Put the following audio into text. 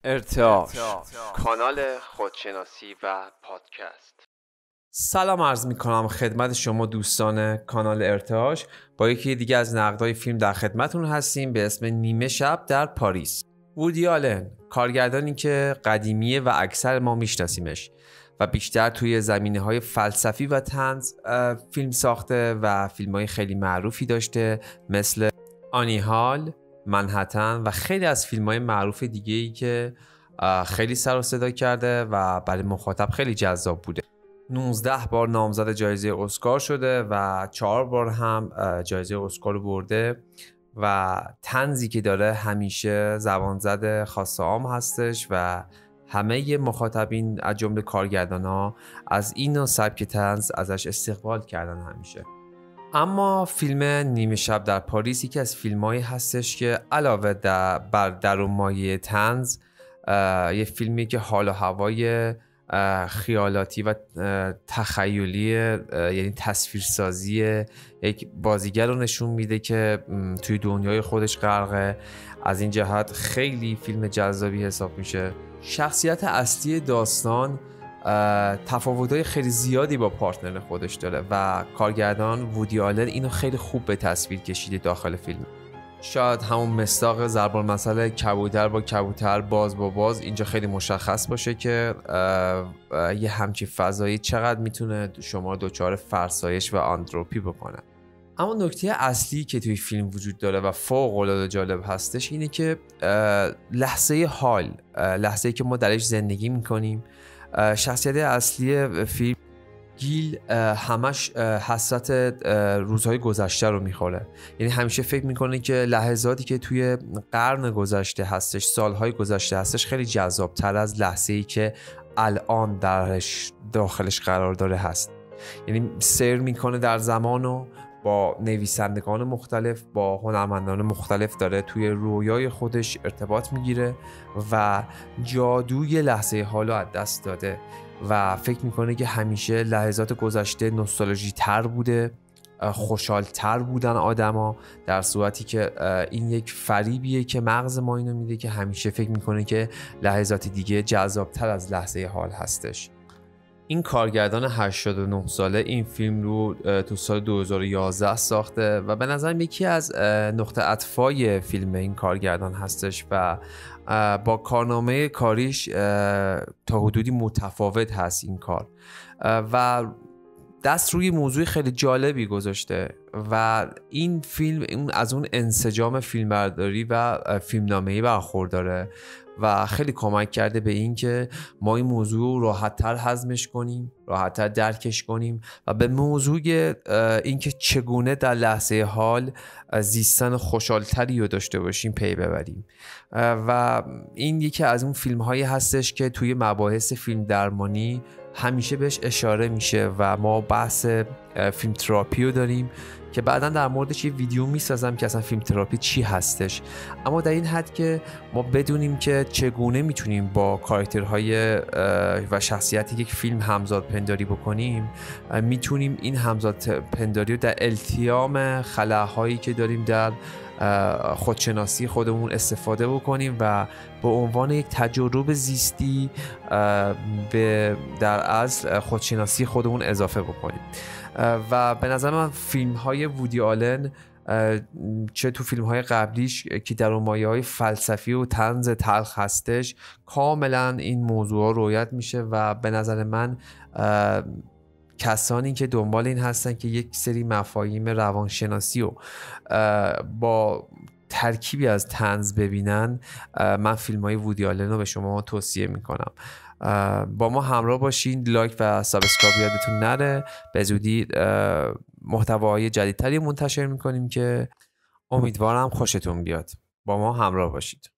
ارتعاش، کانال خودشناسی و پادکست. سلام عرض می کنم خدمت شما دوستان کانال ارتعاش. با یکی دیگه از نقدهای فیلم در خدمتون هستیم به اسم نیمه شب در پاریس. وودی آلن، کارگردانی که قدیمیه و اکثر ما میشناسیمش و بیشتر توی زمینه‌های فلسفی و طنز فیلم ساخته و فیلم‌های خیلی معروفی داشته مثل آنی هال، منهتن و خیلی از فیلم‌های معروف دیگه‌ای که خیلی سر و صدا کرده و برای مخاطب خیلی جذاب بوده. 19 بار نامزد جایزه اسکار شده و 4 بار هم جایزه اسکار رو برده و طنزی که داره همیشه زبانزد خاص عام هستش و همه مخاطبین از جمله کارگردان‌ها از این نوع سبک طنز ازش استقبال کردن همیشه. اما فیلم نیمه شب در پاریس یکی از فیلمایی هستش که علاوه بر درون مایه طنز یه فیلمی که حال و هوای خیالاتی و تخیلی یعنی تصویرسازی یک بازیگر رو نشون میده که توی دنیای خودش غرقه. از این جهت خیلی فیلم جذابی حساب میشه. شخصیت اصلی داستان تفاوت‌های خیلی زیادی با پارتنر خودش داره و کارگردان وودی آلن اینو خیلی خوب به تصویر کشیده داخل فیلم. شاید همون مصداق ضرب المثل کبوتر با کبوتر باز با باز اینجا خیلی مشخص باشه که یه همچین فضایی چقدر میتونه شما دچار فرسایش و آندروپی بکنه. اما نکته اصلی که توی فیلم وجود داره و فوق‌العاده جالب هستش اینه که لحظه حال، لحظه‌ای که ما درش زندگی میکنیم، شخصیت اصلی فیلم گیل همش حسرت روزهای گذشته رو میخوره. یعنی همیشه فکر میکنه که لحظاتی که توی قرن گذشته هستش، سالهای گذشته هستش، خیلی جذابتر از لحظه‌ای که الان داخلش قرار داره هست. یعنی سیر میکنه در زمان و با نویسندگان مختلف، با هنرمندان مختلف داره توی رویای خودش ارتباط میگیره و جادوی لحظه حالو از دست داده و فکر میکنه که همیشه لحظات گذشته نوستالژی تر بوده، خوشحال تر بودن آدما، در صورتی که این یک فریبیه که مغز ما اینو میده که همیشه فکر میکنه که لحظات دیگه جذابتر از لحظه حال هستش. این کارگردان 89 ساله این فیلم رو تو سال 2011 ساخته و به نظرم یکی از نقطه عطفای فیلم این کارگردان هستش و با کارنامه کاریش تا حدودی متفاوت هست این کار و دست روی موضوع خیلی جالبی گذاشته و این فیلم از اون انسجام فیلمبرداری و فیلمنامه‌ای برخورداره و خیلی کمک کرده به این که ما این موضوع راحت‌تر هضمش کنیم، راحت‌تر درکش کنیم و به موضوع این که چگونه در لحظه حال زیستن خوشحال‌تری رو داشته باشیم پی ببریم. و این یکی از اون فیلم‌هایی هستش که توی مباحث فیلم درمانی همیشه بهش اشاره میشه و ما بحث فیلم تراپی رو داریم که بعداً در موردش یه ویدیو میسازم که اصلا فیلم تراپی چی هستش. اما در این حد که ما بدونیم که چگونه میتونیم با کاراکترهای و شخصیتی یک فیلم همزاد پنداری بکنیم، میتونیم این همزاد پنداری رو در التیام خلاهایی که داریم در خودشناسی خودمون استفاده بکنیم و به عنوان یک تجربه زیستی در اصل خودشناسی خودمون اضافه بکنیم. و به نظر من فیلم های وودی آلن چه تو فیلم های قبلیش که در مایه های فلسفی و طنز تلخ هستش کاملا این موضوع رویت میشه و به نظر من کسانی که دنبال این هستن که یک سری مفاهیم روانشناسی و با ترکیبی از طنز ببینن، من فیلم های وودی آلن رو به شما توصیه میکنم. با ما همراه باشین، لایک و سابسکرایب یادتون نره. به زودی محتواهای جدیدتری منتشر میکنیم که امیدوارم خوشتون بیاد. با ما همراه باشید.